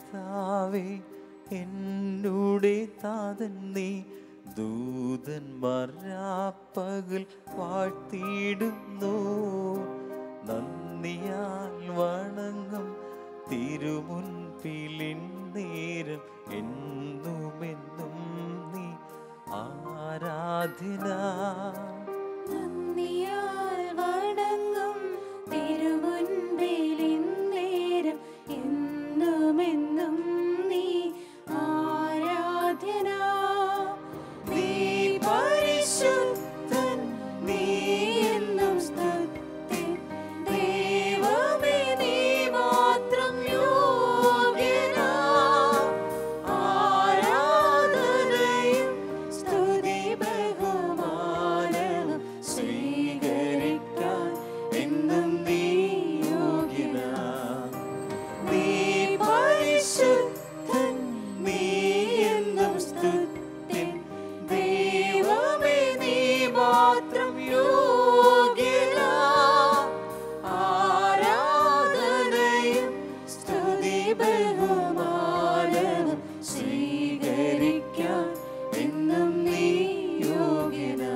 കർത്താവേ എന്നോടെ താതൻ നീ ദൂതന്മാർ രാപ്പകൽ വാഴ്ത്തിയിടുന്നു. നന്ദിയാൽ വണങ്ങും തിരുമുൻപിലിന്നേരം എന്നുമെന്നും നീ ആരാധന. നന്ദിയാൽ വണങ്ങും തിരുമുൻപിലിന്നേരം എന്നുമെന്നും നീ ആരാധന. നീ പരിശുദ്ധൻ, നീ എന്നും സ്തുത്യൻ. ദൈവമേ നീ മാത്രം യോഗ്യനാ. ആരാധനയും സ്തുതി ബഹുമാനവും സ്വീകരിക്കാൻ എന്നും നീ യോഗ്യനാ. നീ പരിശുദ്ധൻ, നീ എന്നും സ്തുത്യൻ. ദൈവമേ നീ മാത്രം യോഗ്യനാ. ആരാധനയും സ്തുതി ബഹുമാനവും സ്വീകരിക്കാൻ എന്നും നീ യോഗ്യനാ.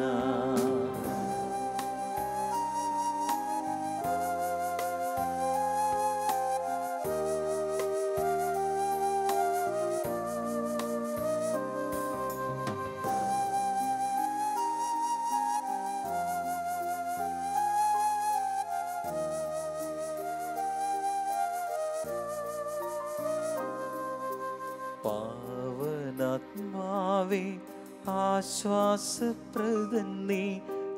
പാവനാത്മാവേ ആശ്വാസപ്രദൻ നീ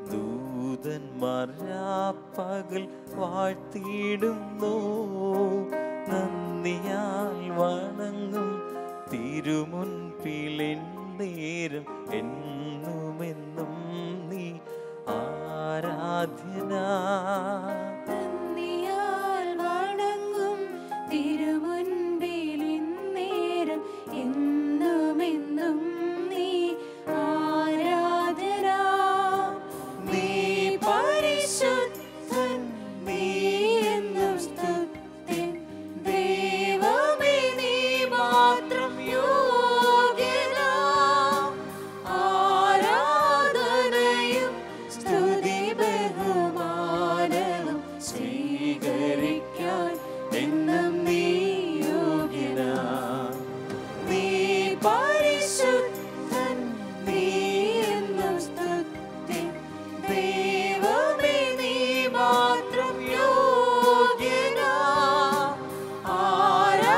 ദൂതന്മാർ രാപ്പകൽ വാഴ്ത്തിയിടുന്നു. നന്ദിയാൽ വണങ്ങും തിരുമുൻപിലിന്നേരം എന്നുമെന്നും നീ ആരാധ്യന. നന്ദിയാൽ വണങ്ങും തിരുമുൻപിലിന്നേരം എന്നുമെന്നും നീ ആരാധന. നീ പരിശുദ്ധൻ, നീ എന്നും സ്തുത്യൻ. ദൈവമേ നീ മാത്രം യോഗ്യനാ. ആരാധനയും സ്തുതി ബഹുമാനവും സ്വീകരിക്കാൻ എന്നും നീ യോഗ്യനാ. നീ പരിശുദ്ധൻ, നീ എന്നും സ്തുത്യൻ. ദൈവമേ നീ മാത്രം യോഗ്യനാ.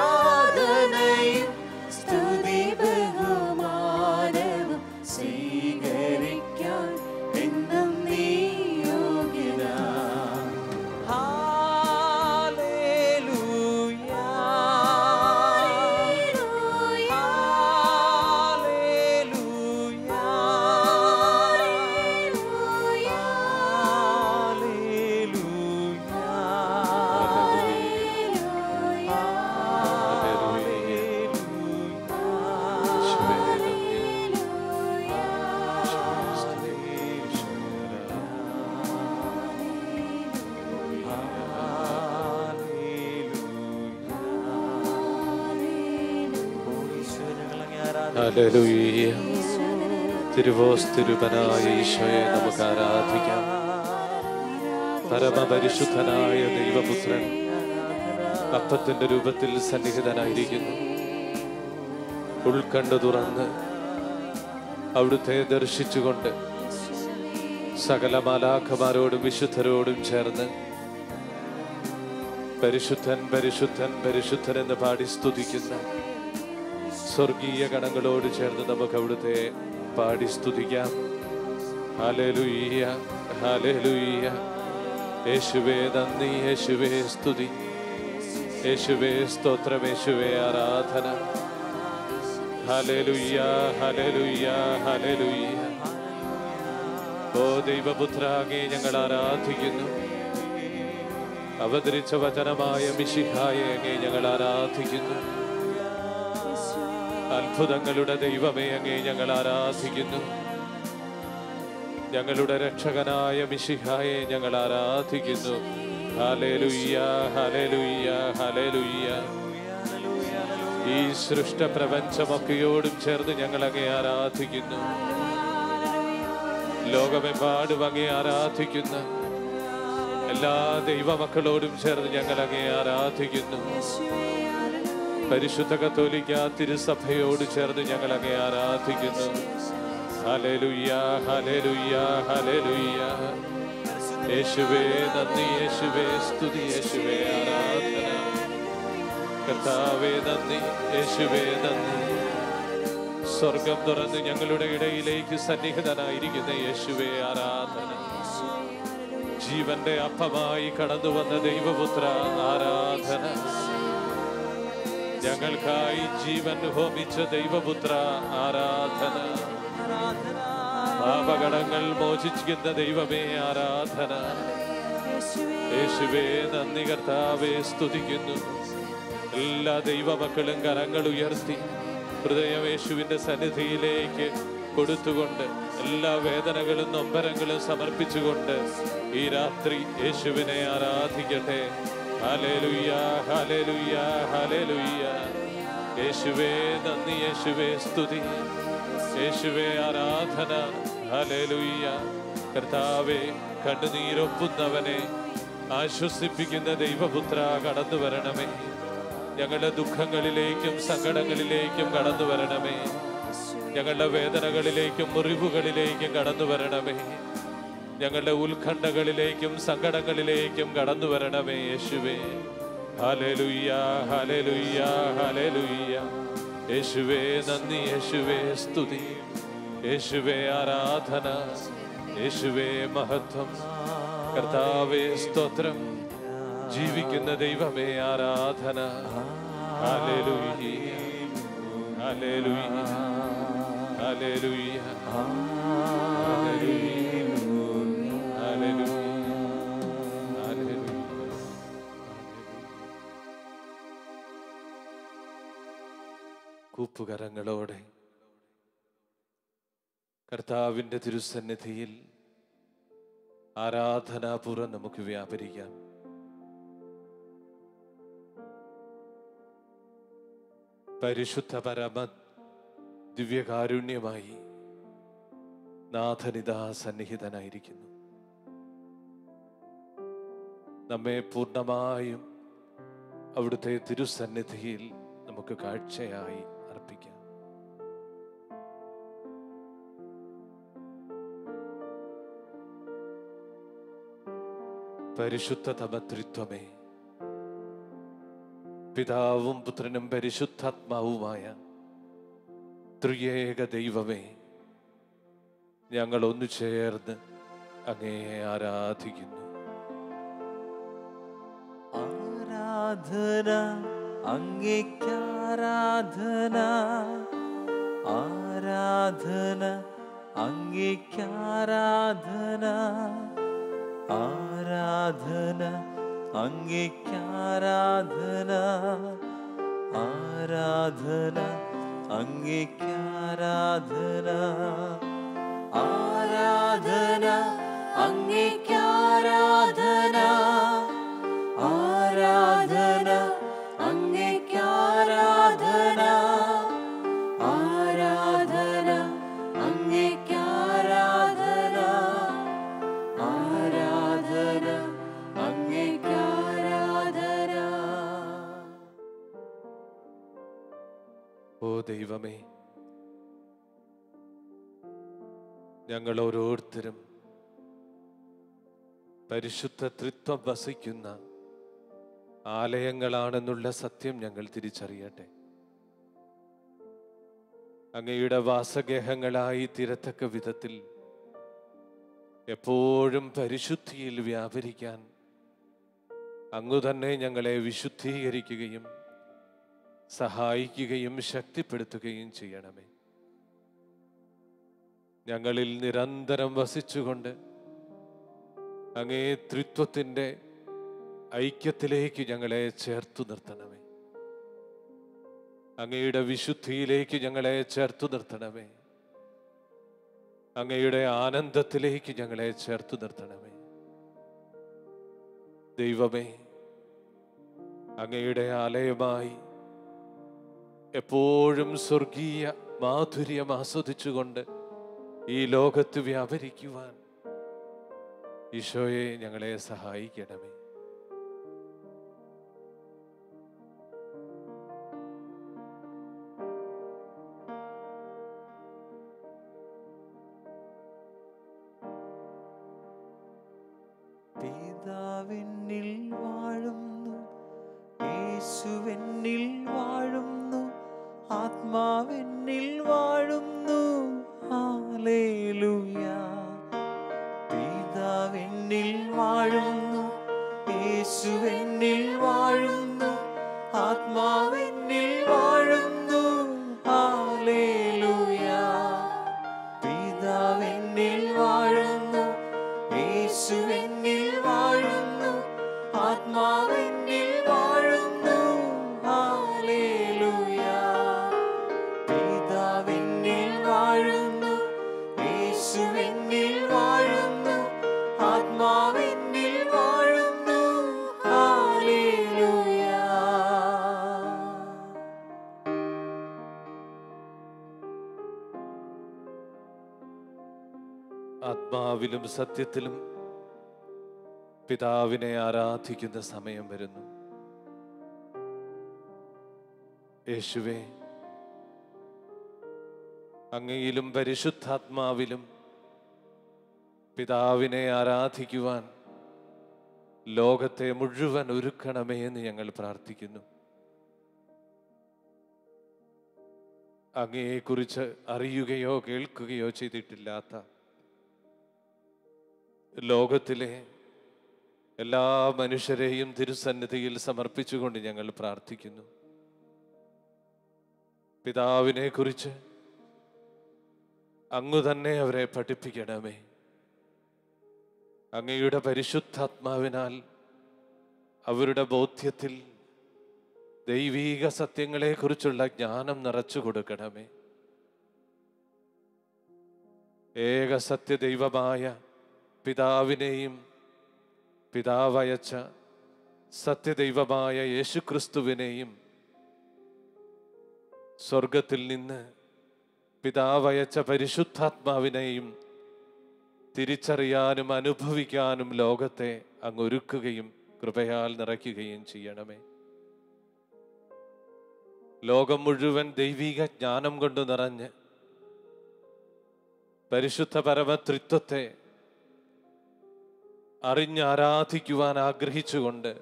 ആരാധനയും സ്തുതി ബഹുമാനവും സ്വീകരിക്കാൻ എന്നും നീ യോഗ്യനാ. ഹല്ലേലൂയ, ഹല്ലേലൂയ, ഹല്ലേലൂയ, ഹല്ലേലൂയ, ഹല്ലേലൂയ, ഹല്ലേലൂയ. തിരുവോസ് തിരുപനായ ഈശോയെ നമുക്ക് ആരാധിക്കാം. പരമപരിശുദ്ധനായ ദൈവപുത്രൻ അപ്പത്തിന്റെ രൂപത്തിൽ സന്നിഹിതനായിരിക്കുന്നു. ഉൾക്കണ്ടു തുറന്ന് അവിടുത്തെ ദർശിച്ചുകൊണ്ട് സകല മാലാഖമാരോടും വിശുദ്ധരോടും ചേർന്ന് പരിശുദ്ധൻ പരിശുദ്ധൻ പരിശുദ്ധൻ എന്ന് പാടി സ്തുതിക്കുന്ന സ്വർഗീയ ഗണങ്ങളോട് ചേർന്ന് നമുക്ക് അവിടുത്തെ പാടി സ്തുതിക്കാം. ഹല്ലേലൂയ, ഹല്ലേലൂയ. യേശുവേ നന്ദി, യേശുവേ സ്തുതി, യേശുവേ സ്തോത്രം, യേശുവേ ആരാധന. ഹല്ലേലൂയ, ഹല്ലേലൂയ, ഹല്ലേലൂയ. ഓ ദൈവപുത്ര, അങ്ങേ ഞങ്ങൾ ആരാധിക്കുന്നു. അവതരിച്ച വചനമായ മിശിഹായെ അങ്ങേ ഞങ്ങൾ ആരാധിക്കുന്നു. അത്ഭുതങ്ങളുടെ ദൈവമേ അങ്ങേ ഞങ്ങൾ ആരാധിക്കുന്നു. ഞങ്ങളുടെ രക്ഷകനായ മിശിഹായെ ഞങ്ങൾ ആരാധിക്കുന്നു. ഹല്ലേലൂയ, ഹല്ലേലൂയ, ഹല്ലേലൂയ. ഈ സൃഷ്ട പ്രപഞ്ചമൊക്കെയോടും ചേർന്ന് ഞങ്ങൾ അങ്ങേ ആരാധിക്കുന്നു. ലോകമെമ്പാടും അങ്ങേ ആരാധിക്കുന്ന എല്ലാ ദൈവമക്കളോടും ചേർന്ന് ഞങ്ങൾ അങ്ങേ ആരാധിക്കുന്നു. പരിശുദ്ധ കത്തോലിക്ക തിരുസഭയോട് ചേർന്ന് ഞങ്ങൾ അങ്ങേ ആരാധിക്കുന്നു. ഹല്ലേലൂയ, ഹല്ലേലൂയ, ഹല്ലേലൂയ. യേശുവേ നന്ദി, യേശുവേ സ്തുതി, യേശുവേ ആരാധന. കർത്താവേ നന്ദി, യേശുവേ നന്ദി. സ്വർഗം തുറന്ന് ഞങ്ങളുടെ ഇടയിലേക്ക് സന്നിഹിതനായിരിക്കുന്ന യേശുവേ ആരാധന. ജീവന്റെ അപ്പമായി കടന്നു വന്ന ദൈവപുത്ര ആരാധന. ഞങ്ങൾക്കായി ജീവൻ ഹോമിച്ച ദൈവപുത്ര ആരാധന. പാപകടങ്ങൾ മോചിക്കുന്ന ദൈവമേ ആരാധന. യേശുവേ നന്ദി, കർത്താവേ സ്തുതിക്കുന്നു. എല്ലാ ദൈവമക്കളും കരങ്ങൾ ഉയർത്തി ഹൃദയം യേശുവിന്റെ സന്നിധിയിലേക്ക് കൊടുത്തുകൊണ്ട് എല്ലാ വേദനകളും നൊമ്പരങ്ങളും സമർപ്പിച്ചുകൊണ്ട് ഈ രാത്രി യേശുവിനെ ആരാധിക്കട്ടെ. ഹല്ലേലൂയ, ഹല്ലേലൂയ, ഹല്ലേലൂയ. യേശുവേ നന്ദി, യേശുവേ സ്തുതി, യേശുവേ ആരാധന. ഹല്ലേലൂയ. കർത്താവേ കണ്ണുനീരൊപ്പുന്നവനെ ആശ്വസിപ്പിക്കുന്ന ദൈവപുത്ര കടന്നു വരണമേ. ഞങ്ങളുടെ ദുഃഖങ്ങളിലേക്കും സങ്കടങ്ങളിലേക്കും കടന്നു വരണമേ. ഞങ്ങളുടെ വേദനകളിലേക്കും മുറിവുകളിലേക്കും കടന്നു വരണമേ. ഞങ്ങളുടെ ഉത്കണ്ഠകളിലേക്കും സങ്കടങ്ങളിലേക്കും കടന്നു വരണമേ യേശുവേ. ഹല്ലേലൂയ, ഹല്ലേലൂയ, ഹല്ലേലൂയ. യേശുവേ നന്ദി, യേശുവേ സ്തുതി, യേശുവേ ആരാധന, യേശുവേ മഹത്വം. കർത്താവേ സ്തോത്രം. ജീവിക്കുന്ന ദൈവമേ ആരാധന. ഹല്ലേലൂയ, ഹല്ലേലൂയ, ഹല്ലേലൂയ, ഹല്ലേലൂയ, ഹല്ലേലൂയ, ഹല്ലേലൂയ. കൂപ്പുകരങ്ങളോടെ കർത്താവിൻ്റെ തിരുസന്നിധിയിൽ ആരാധനാപൂർവ്വം നമുക്ക് വ്യാപരിക്കാം. പരിശുദ്ധ പരമ ദിവ്യകാരുണ്യമായി നാഥനിതാ സന്നിഹിതനായിരിക്കുന്നു. നമ്മെ പൂർണ്ണമായും അവിടുത്തെ തിരുസന്നിധിയിൽ നമുക്ക് കാഴ്ചയായി അർപ്പിക്കാം. പരിശുദ്ധ തമത്രിത്വമേ, പിതാവും പുത്രനും പരിശുദ്ധാത്മാവുമായ ത്രിയേക ദൈവമേ, ഞങ്ങൾ ഒന്നു ചേർന്ന് അങ്ങേ ആരാധിക്കുന്നു. ആരാധന അങ്ങേക്കാരാധന, ആരാധന അങ്ങേക്കാരാധന, ആരാധന അങ്ങേക്കാരാധന, ആരാധന അങ്ങേക്കാരാധന, ആരാധന അങ്ങേക്കാരാധന, ആരാധന അങ്ങേക്കാരാധന, ആരാധന അങ്ങേക്കാരാധന, ആരാധന അങ്ങേക്കാരാധന. ഓ ദൈവമേ, ഞങ്ങൾ ഓരോരുത്തരും പരിശുദ്ധ ത്രിത്വം വസിക്കുന്ന ആലയങ്ങളാണെന്നുള്ള സത്യം ഞങ്ങൾ തിരിച്ചറിയട്ടെ. അങ്ങയുടെ വാസഗേഹങ്ങളായി തീരത്തക്ക വിധത്തിൽ എപ്പോഴും പരിശുദ്ധിയിൽ വ്യാപരിക്കാൻ അങ്ങു തന്നെ ഞങ്ങളെ വിശുദ്ധീകരിക്കുകയും സഹായിക്കുകയും ശക്തിപ്പെടുത്തുകയും ചെയ്യണമേ. ഞങ്ങളിൽ നിരന്തരം വസിച്ചുകൊണ്ട് അങ്ങേ ത്രിത്വത്തിൻ്റെ ഐക്യത്തിലേക്ക് ഞങ്ങളെ ചേർത്തു നിർത്തണമേ. അങ്ങയുടെ വിശുദ്ധിയിലേക്ക് ഞങ്ങളെ ചേർത്തു നിർത്തണമേ. അങ്ങയുടെ ആനന്ദത്തിലേക്ക് ഞങ്ങളെ ചേർത്തു നിർത്തണമേ. ദൈവമേ, അങ്ങയുടെ ആലയമായി എപ്പോഴും സ്വർഗീയ മാധുര്യം ആസ്വദിച്ചുകൊണ്ട് ഈ ലോകത്ത് വ്യാപരിക്കുവാൻ ഈശോയെ ഞങ്ങളെ സഹായിക്കണമേ. പിതാവെന്നിൽ വാഴുന്നു, യേശുവെന്നിൽ വാഴുന്നു, ആത്മാവെന്നിൽ വാഴുന്നു. ഹല്ലേലൂയ. പിതാവെന്നിൽ വാഴുന്നു, യേശുവെന്നിൽ വാഴുന്നു, ആത്മാവെന്നിൽ വാഴുന്നു. ഹല്ലേലൂയ. പിതാവെന്നിൽ വാഴുന്നു, യേശുവെന്നിൽ വാഴുന്നു, ആത്മാവെന്നിൽ വാഴുന്നു. ഹല്ലേലൂയ. പിതാവെന്നിൽ വാഴുന്നു, യേശുവെന്നിൽ വാഴുന്നു, ആത്മാവെന്നിൽ വാഴുന്നു. ഹല്ലേലൂയ. ആത്മാവിലും സത്യത്തിലും പിതാവിനെ ആരാധിക്കുന്ന സമയം വരുന്നു. യേശുവേ, അങ്ങയിലും പരിശുദ്ധാത്മാവിലും പിതാവിനെ ആരാധിക്കുവാൻ ലോകത്തെ മുഴുവൻ ഒരുക്കണമേ എന്ന് ഞങ്ങൾ പ്രാർത്ഥിക്കുന്നു. അങ്ങയെക്കുറിച്ച് അറിയുകയോ കേൾക്കുകയോ ചെയ്തിട്ടില്ലാത്ത ലോകത്തിലെ എല്ലാ മനുഷ്യരെയും തിരുസന്നിധിയിൽ സമർപ്പിച്ചുകൊണ്ട് ഞങ്ങൾ പ്രാർത്ഥിക്കുന്നു. പിതാവിനെ കുറിച്ച് അങ്ങ് തന്നെ അവരെ പഠിപ്പിക്കണമേ. അങ്ങയുടെ പരിശുദ്ധാത്മാവിനാൽ അവരുടെ ബോധ്യത്തിൽ ദൈവീക സത്യങ്ങളെ കുറിച്ചുള്ള ജ്ഞാനം നിറച്ചു കൊടുക്കണമേ. ഏക സത്യദൈവമായ പിതാവിനെയും പിതാവയച്ച സത്യദൈവമായ യേശുക്രിസ്തുവിനെയും സ്വർഗത്തിൽ നിന്ന് പിതാവയച്ച പരിശുദ്ധാത്മാവിനെയും തിരിച്ചറിയാനും അനുഭവിക്കാനും ലോകത്തെ അങ്ങ് ഒരുക്കുകയും കൃപയാൽ നിറയ്ക്കുകയും ചെയ്യണമേ. ലോകം മുഴുവൻ ദൈവിക ജ്ഞാനം കൊണ്ട് നിറഞ്ഞ് പരിശുദ്ധ പരമത്രിത്വത്തെ അറിഞ്ഞാരാധിക്കുവാൻ ആഗ്രഹിച്ചുകൊണ്ട്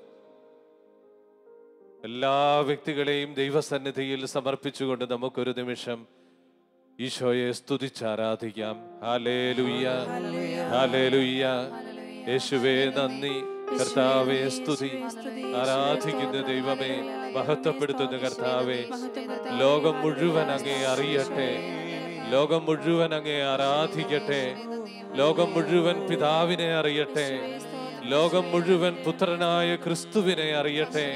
എല്ലാ വ്യക്തികളെയും ദൈവസന്നിധിയിൽ സമർപ്പിച്ചുകൊണ്ട് നമുക്കൊരു നിമിഷം ഈശോയെ സ്തുതിച്ചാരാധിക്കാം. ഹല്ലേലൂയ, ഹല്ലേലൂയ. യേശുവേ നന്ദി, കർത്താവേ സ്തുതി. ആരാധിക്കുന്ന ദൈവമേ, മഹത്വപ്പെടുത്തുന്ന കർത്താവേ, ലോകം മുഴുവൻ അങ്ങേ അറിയട്ടെ, ലോകം മുഴുവൻ അങ്ങേ ആരാധിക്കട്ടെ, ലോകം മുഴുവൻ പിതാവിനെ അറിയട്ടെ, ലോകം മുഴുവൻ പുത്രനായ ക്രിസ്തുവിനെ അറിയട്ടെ,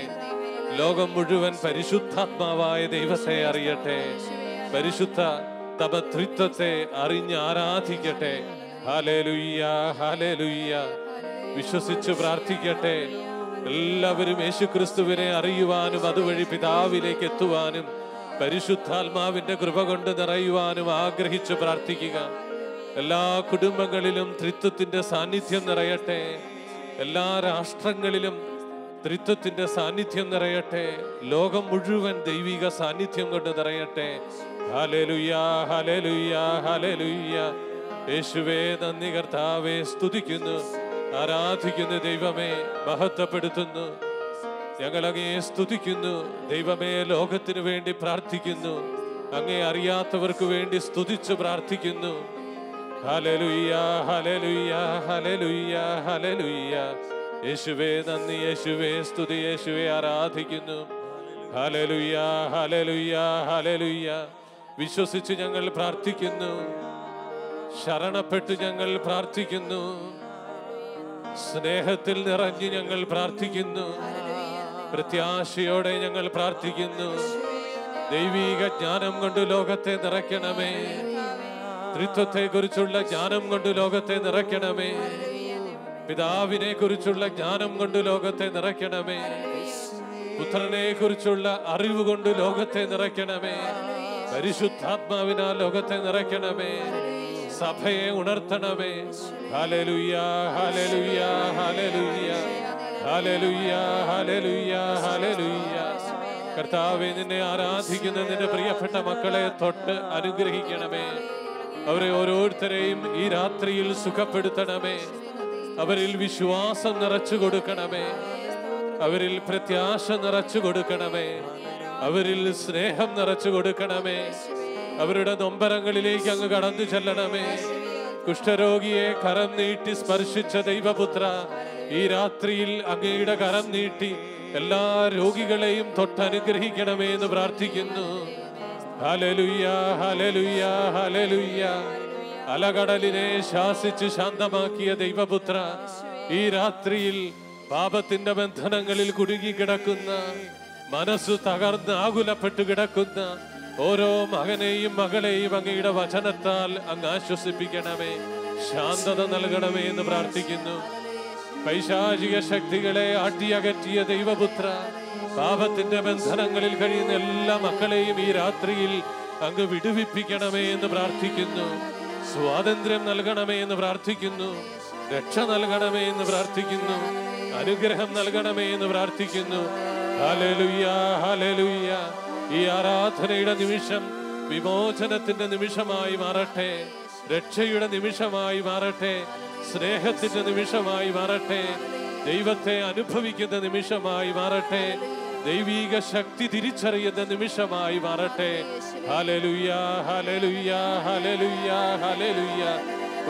ലോകം മുഴുവൻ പരിശുദ്ധാത്മാവായ ദൈവത്തെ അറിയട്ടെ, പരിശുദ്ധ തപത്രിത്വത്തെ അറിഞ്ഞ് ആരാധിക്കട്ടെ. Hallelujah, hallelujah. വിശ്വസിച്ച് പ്രാർത്ഥിക്കട്ടെ. എല്ലാവരും യേശുക്രിസ്തുവിനെ അറിയുവാനും അതുവഴി പിതാവിലേക്ക് എത്തുവാനും പരിശുദ്ധാത്മാവിന്റെ കൃപ കൊണ്ട് നിറയുവാനും ആഗ്രഹിച്ച് പ്രാർത്ഥിക്കുക. എല്ലാ കുടുംബങ്ങളിലും ത്രിത്വത്തിന്റെ സാന്നിധ്യം നിറയട്ടെ. എല്ലാ രാഷ്ട്രങ്ങളിലും ത്രിത്വത്തിന്റെ സാന്നിധ്യം നിറയട്ടെ. ലോകം മുഴുവൻ ദൈവിക സാന്നിധ്യം കൊണ്ട് നിറയട്ടെ. ഹല്ലേലൂയ, ഹല്ലേലൂയ, ഹല്ലേലൂയ. യേശുവേ നന്ദി, കർത്താവേ സ്തുതിക്കുന്നു, ആരാധിക്കുന്നു ദൈവമേ, മഹത്വപ്പെടുത്തുന്നു. ഞങ്ങൾ അങ്ങയെ സ്തുതിക്കുന്നു ദൈവമേ. ലോകത്തിനു വേണ്ടി പ്രാർത്ഥിക്കുന്നു, അങ്ങയെ അറിയാത്തവർക്ക് വേണ്ടി സ്തുതിച്ച് പ്രാർത്ഥിക്കുന്നു. ഹല്ലേലൂയ, ഹല്ലേലൂയ, ഹല്ലേലൂയ, ഹല്ലേലൂയ. യേശുവേ നന്ദി, യേശുവേ സ്തുതി, യേശുവേ ആരാധിക്കുന്നു. ഹല്ലേലൂയ, ഹല്ലേലൂയ, ഹല്ലേലൂയ. വിശ്വസിച്ച് ഞങ്ങൾ പ്രാർത്ഥിക്കുന്നു, ശരണപ്പെട്ട് ഞങ്ങൾ പ്രാർത്ഥിക്കുന്നു, സ്നേഹത്തിൽ നിറഞ്ഞ് ഞങ്ങൾ പ്രാർത്ഥിക്കുന്നു, പ്രത്യാശയോടെ ഞങ്ങൾ പ്രാർത്ഥിക്കുന്നു. ദൈവീക ജ്ഞാനം കൊണ്ട് ലോകത്തെ നിറയ്ക്കണമേ. ത്രിത്വത്തെ കുറിച്ചുള്ള ജ്ഞാനം കൊണ്ട് ലോകത്തെ നിറയ്ക്കണമേ. പിതാവിനെ കുറിച്ചുള്ള ജ്ഞാനം കൊണ്ട് ലോകത്തെ നിറയ്ക്കണമേ. പുത്രനെ കുറിച്ചുള്ള അറിവ് കൊണ്ട് ലോകത്തെ നിറയ്ക്കണമേ. പരിശുദ്ധാത്മാവിനാൽ ലോകത്തെ നിറയ്ക്കണമേ. സഭയെ ഉണർത്തണമേ. ഹല്ലേലൂയ, ഹല്ലേലൂയ, ഹല്ലേലൂയ, ഹല്ലേലൂയ, ഹല്ലേലൂയ, ഹല്ലേലൂയ. കർത്താവേ, നിന്നെ ആരാധിക്കുന്ന നിന്റെ പ്രിയപ്പെട്ട മക്കളെ തൊട്ട് അനുഗ്രഹിക്കണമേ. അവരെ ഓരോരുത്തരെയും ഈ രാത്രിയിൽ സുഖപ്പെടുത്തണമേ. അവരിൽ വിശ്വാസം നിറച്ചു കൊടുക്കണമേ. അവരിൽ പ്രത്യാശ നിറച്ചു കൊടുക്കണമേ. അവരിൽ സ്നേഹം നിറച്ചു കൊടുക്കണമേ. അവരുടെ നൊമ്പരങ്ങളിലേക്ക് അങ്ങ് കടന്നു ചെല്ലണമേ. കുഷ്ഠരോഗിയെ കരം നീട്ടി സ്പർശിച്ച ദൈവപുത്ര, ഈ രാത്രിയിൽ അങ്ങയുടെ കരം നീട്ടി എല്ലാ രോഗികളെയും തൊട്ടനുഗ്രഹിക്കണമേ എന്ന് പ്രാർത്ഥിക്കുന്നു. ഹല്ലേലൂയ, ഹല്ലേലൂയ, ഹല്ലേലൂയ. അലകടലിനെ ശാസിച്ച് ശാന്തമാക്കിയ ദൈവപുത്ര, ഈ രാത്രിയിൽ പാപത്തിന്റെ ബന്ധനങ്ങളിൽ കുടുങ്ങിക്കിടക്കുന്ന, മനസ്സ് തകർന്ന് ആകുലപ്പെട്ടു കിടക്കുന്ന ഓരോ മകനെയും മകളെയും അങ്ങയുടെ വചനത്താൽ അങ്ങ് ആശ്വസിപ്പിക്കണമേ. ശാന്തത നൽകണമേ എന്ന് പ്രാർത്ഥിക്കുന്നു. പൈശാചിക ശക്തികളെ ആട്ടിയകറ്റിയ ദൈവപുത്ര, പാപത്തിന്റെ ബന്ധനങ്ങളിൽ കഴിയുന്ന എല്ലാ മക്കളെയും ഈ രാത്രിയിൽ അങ്ങ് വിടുവിപ്പിക്കണമേ എന്ന് പ്രാർത്ഥിക്കുന്നു. സ്വാതന്ത്ര്യം നൽകണമേ എന്ന് പ്രാർത്ഥിക്കുന്നു. രക്ഷ നൽകണമേ എന്ന് പ്രാർത്ഥിക്കുന്നു. അനുഗ്രഹം നൽകണമേ എന്ന് പ്രാർത്ഥിക്കുന്നു. ഹല്ലേലൂയ, ഹല്ലേലൂയ. ഈ ആരാധനയുടെ നിമിഷം വിമോചനത്തിന്റെ നിമിഷമായി മാറട്ടെ. രക്ഷയുടെ നിമിഷമായി മാറട്ടെ. സ്നേഹത്തിന്റെ നിമിഷമായി മാറട്ടെ. ദൈവത്തെ അനുഭവിക്കുന്ന നിമിഷമായി മാറട്ടെ. ദൈവീക ശക്തി തിരിച്ചറിയുന്ന നിമിഷമായി മാറട്ടെ. ഹല്ലേലൂയ, ഹല്ലേലൂയ, ഹല്ലേലൂയ, ഹല്ലേലൂയ.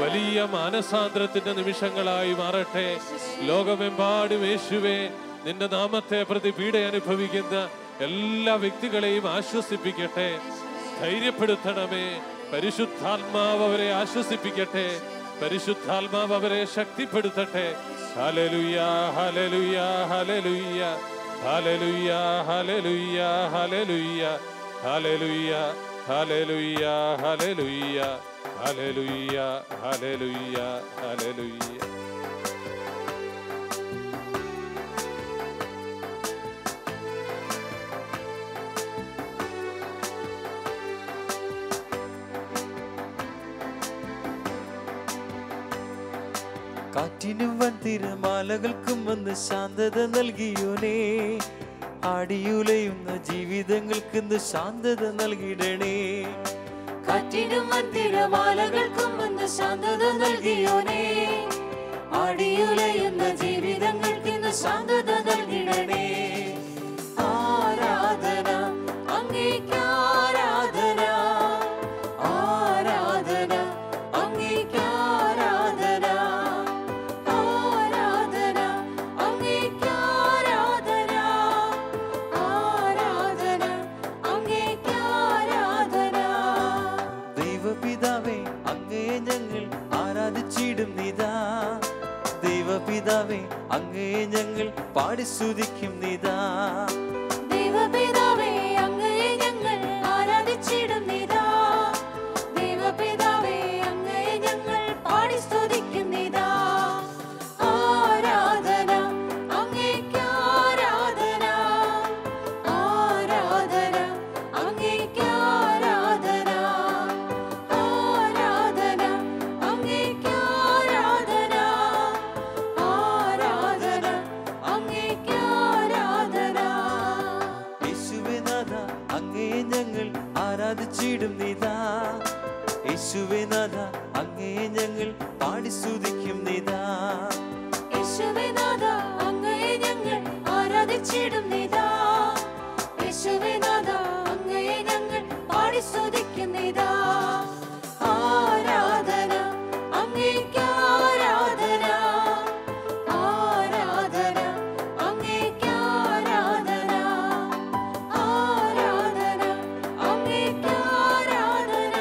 വലിയ മാനസാന്തരത്തിന്റെ നിമിഷങ്ങളായി മാറട്ടെ. ലോകമെമ്പാടും യേശുവേ, നിന്റെ നാമത്തെ പ്രതി പീഡ അനുഭവിക്കുന്ന എല്ലാ വ്യക്തികളെയും ആശ്വസിപ്പിക്കട്ടെ. ധൈര്യപ്പെടുത്തണമേ. പരിശുദ്ധാത്മാവ് അവരെ ആശ്വസിപ്പിക്കട്ടെ. പരിശുദ്ധാത്മാവ് അവരെ ശക്തിപ്പെടുത്തട്ടെ. ഹല്ലേലൂയ, ഹല്ലേലൂയ, ഹല്ലേലൂയ, ഹല്ലേലൂയ, ഹല്ലേലൂയ, ഹല്ലേലൂയ, ഹല്ലേലൂയ, ഹല്ലേലൂയ, ഹല്ലേലൂയ, ഹല്ലേലൂയ, ഹല്ലേലൂയ, ഹല്ലേലൂയ. കാറ്റിനും വൻതിരമാലകൾക്കും വന്ന് ശാന്തത നൽകിയോനേ, ആടിയുലയുന്ന ജീവിതങ്ങൾക്കിന്ന് ശാന്തത നൽകിടണേ. കാറ്റിനും വൻതിരമാലകൾക്കും വന്ന് ശാന്തത നൽകിയോനേ, ആടിയുലയുന്ന ജീവിതങ്ങൾക്കിന്ന് ശാന്തത നൽകിടണേ. ആരാധന അങ്ങേക്ക്, ആരാധന, ആരാധന അങ്ങേക്ക്, ആരാധന, ആരാധന അങ്ങേക്ക്, ആരാധന, ആരാധന അങ്ങേക്ക്, ആരാധന. ദൈവപിതാവേ, അങ്ങയെ ഞങ്ങൾ ആരാധിച്ചിടും നിതാ. ദൈവപിതാവേ, അങ്ങയെ ഞങ്ങൾ പാടി സ്തുതിക്കും നിതാ. ദൈവപിതാവേ, അങ്ങയെ ഞങ്ങൾ ആരാധിച്ചിടും നിതാ. ദൈവപിതാവേ, അങ്ങയെ ഞങ്ങൾ പാടി സ്തുതിക്കും നിതാ. ആരാധന അങ്ങേക്ക്, ആരാധന, ആരാധന അങ്ങേക്ക്, ആരാധന, ആരാധന അങ്ങേക്ക്, ആരാധന, ആരാധന അങ്ങേക്ക്, ആരാധന. യേശുവേ നാഥ, അങ്ങയെ ഞങ്ങൾ ആരാധിച്ചിടും നിതാ. യേശുവേ നാഥ, അങ്ങയെ ഞങ്ങൾ പാടി സ്തുതിക്കും നിതാ. യേശുവേനാഥ, അങ്ങയെ ഞങ്ങൾ ആരാധിച്ചിടും നിതാ. യേശുവേനാഥ, അങ്ങയെ ഞങ്ങൾ പാടി സ്തുതിക്കും നിതാ. ആരാധന അങ്ങേക്ക്, ആരാധന, ആരാധന അങ്ങേക്ക്, ആരാധന, ആരാധന അങ്ങേക്ക്, ആരാധന,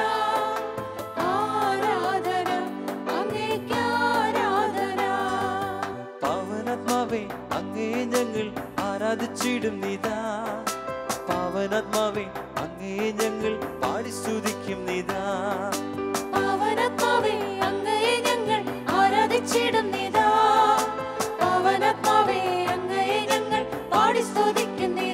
ആരാധന അങ്ങേക്ക്, ആരാധന. പാവനാത്മാവേ, അങ്ങയെ ഞങ്ങൾ ആരാധിച്ചിടും നിതാ. പാവനാത്മാവേ, അങ്ങയെ ഞങ്ങൾ പാടി സ്തുതിക്കും നിതാ. പാവനാത്മാവേ, അങ്ങയെ ഞങ്ങൾ ആരാധിച്ചിടും നിതാ. പാവനാത്മാവേ, അങ്ങയെ ഞങ്ങൾ പാടി സ്തുതിക്കും നിതാ.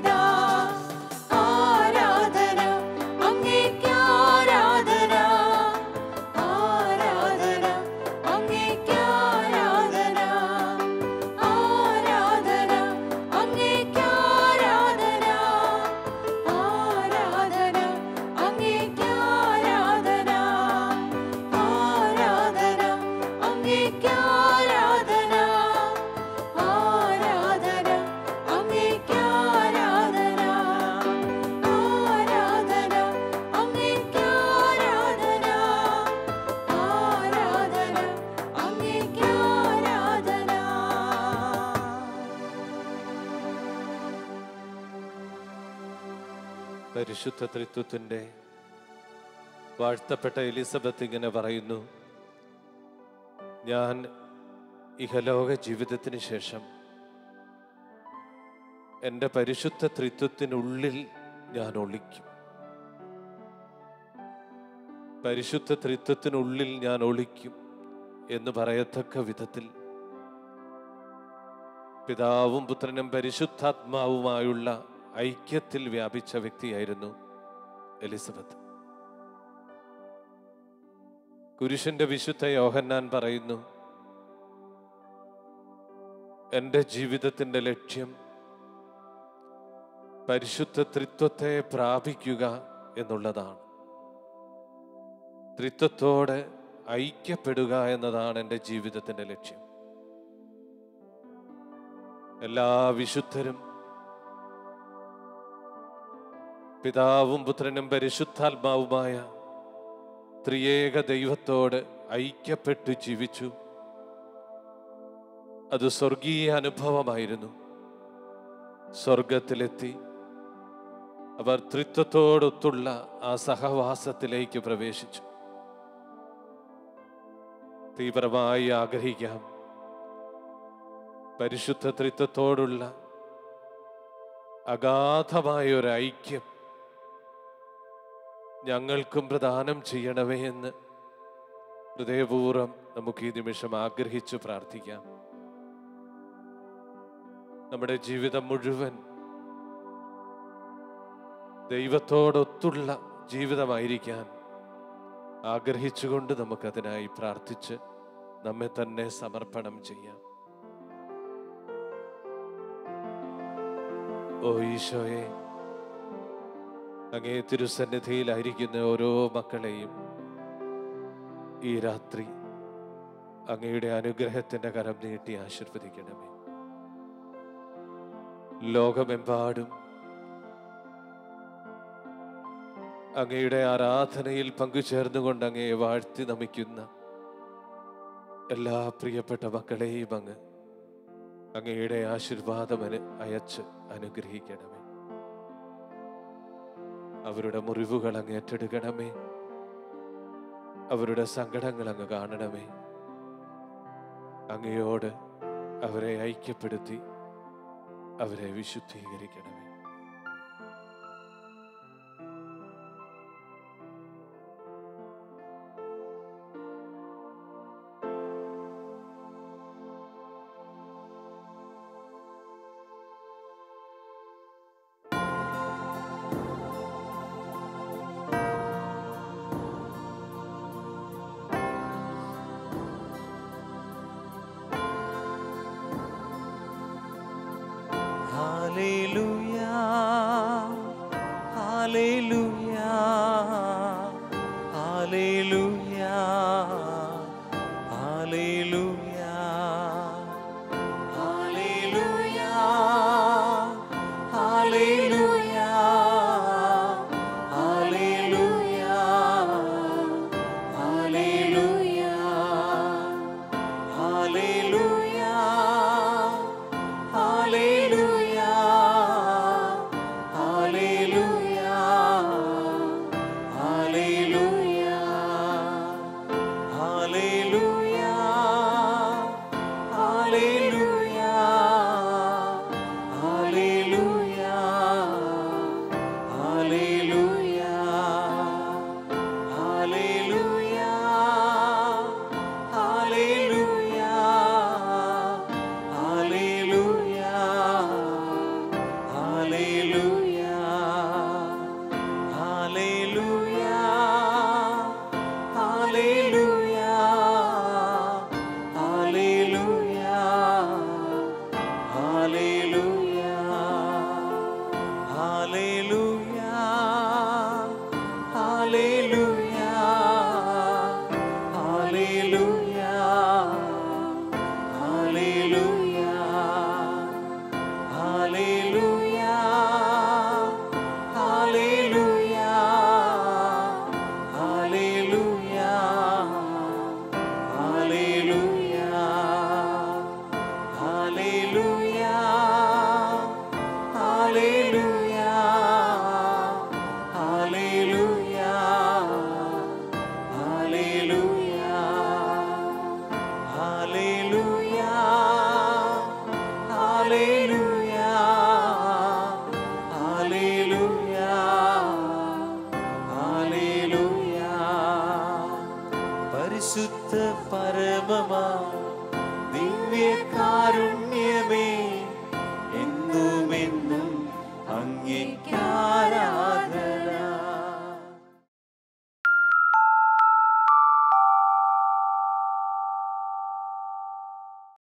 പരിശുദ്ധ ത്രിത്വത്തിൻ്റെ വാഴ്ത്തപ്പെട്ട എലിസബത്ത് ഇങ്ങനെ പറയുന്നു: ഞാൻ ഇഹലോക ജീവിതത്തിന് ശേഷം എൻ്റെ പരിശുദ്ധ ത്രിത്വത്തിനുള്ളിൽ ഞാൻ ഒളിക്കും. പരിശുദ്ധ ത്രിത്വത്തിനുള്ളിൽ ഞാൻ ഒളിക്കും എന്ന് പറയത്തക്ക വിധത്തിൽ പിതാവും പുത്രനും പരിശുദ്ധാത്മാവുമായുള്ള ഐക്യത്തിൽ വ്യാപിച്ച വ്യക്തിയായിരുന്നു എലിസബത്ത്. കുരിശിന്റെ വിശുദ്ധ യോഹന്നാൻ പറയുന്നു, എൻ്റെ ജീവിതത്തിൻ്റെ ലക്ഷ്യം പരിശുദ്ധ ത്രിത്വത്തെ പ്രാപിക്കുക എന്നുള്ളതാണ്. ത്രിത്വത്തോട് ഐക്യപ്പെടുക എന്നതാണ് എൻ്റെ ജീവിതത്തിൻ്റെ ലക്ഷ്യം. എല്ലാ വിശുദ്ധരും പിതാവും പുത്രനും പരിശുദ്ധാത്മാവുമായ ത്രിയേക ദൈവത്തോട് ഐക്യപ്പെട്ടു ജീവിച്ചു. അത് സ്വർഗീയ അനുഭവമായിരുന്നു. സ്വർഗത്തിലെത്തി അവർ ത്രിത്വത്തോടൊത്തുള്ള ആ സഹവാസത്തിലേക്ക് പ്രവേശിച്ചു. തീവ്രമായി ആഗ്രഹിക്കാം പരിശുദ്ധ ത്രിത്വത്തോടുള്ള അഗാധമായ ഒരു ഐക്യം ഞങ്ങൾക്കും പ്രദാനം ചെയ്യണമേ എന്ന് ഹൃദയപൂർവ്വം നമുക്ക് ഈ നിമിഷം ആഗ്രഹിച്ചു പ്രാർത്ഥിക്കാം. നമ്മുടെ ജീവിതം മുഴുവൻ ദൈവത്തോടൊത്തുള്ള ജീവിതമായിരിക്കാൻ ആഗ്രഹിച്ചുകൊണ്ട് നമുക്കതിനായി പ്രാർത്ഥിച്ച് നമ്മെ തന്നെ സമർപ്പണം ചെയ്യാം. ഓ ഈശോയെ, അങ്ങേ തിരുസന്നിധിയിലായിരിക്കുന്ന ഓരോ മക്കളെയും ഈ രാത്രി അങ്ങയുടെ അനുഗ്രഹത്തിന്റെ കരം നീട്ടി ആശീർവദിക്കണമേ. ലോകമെമ്പാടും അങ്ങയുടെ ആരാധനയിൽ പങ്കുചേർന്നുകൊണ്ട് അങ്ങയെ വാഴ്ത്തി നമിക്കുന്ന എല്ലാ പ്രിയപ്പെട്ട മക്കളെയും അങ്ങയുടെ ആശീർവാദം അയച്ച് അനുഗ്രഹിക്കണമേ. അവരുടെ മുറിവുകൾ അങ്ങ് ഏറ്റെടുക്കണമേ. അവരുടെ സങ്കടങ്ങൾ അങ്ങ് കാണണമേ. അങ്ങയോട് അവരെ ഐക്യപ്പെടുത്തി അവരെ വിശുദ്ധീകരിക്കണമേ. പരിശുദ്ധ പരമമാ ദിവ്യകാരുണ്യമേ